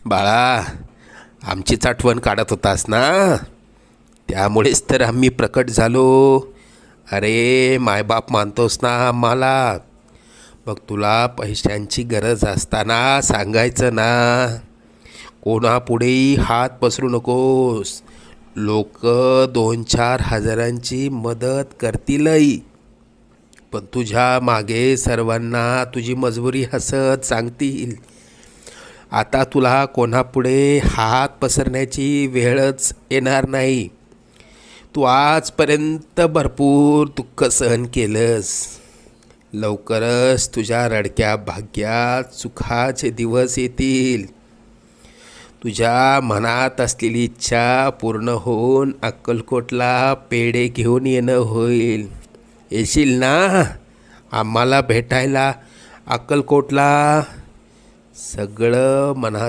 बाळा, आमचीच आठवण काढत होतास ना, त्यामुळेच तर आम्ही प्रकट झालो. अरे मायबाप मानतोस ना आम्हाला, मग तुला पैशांची गरज असताना सांगायचं ना. कोणापुढेही हात पसरू नकोस. लोक 2-4 हजारांची मदत करतीलही, पण तुझ्या मागे सर्वांना तुझी मजबुरी हसत सांगतील. आता तुला कोणापुढे हात पसरण्याची वेळच येणार नाही. तू आजपर्यंत भरपूर दुःख सहन केलंस. लवकरच तुझ्या रडक्या भाग्यात सुखाचे दिवस येतील. तुझ्या मनात असलेली इच्छा पूर्ण होऊन अक्कलकोटला पेढे घेऊन येणं होईल. येशील ना आम्हाला भेटायला अक्कलकोटला? सगळं मनात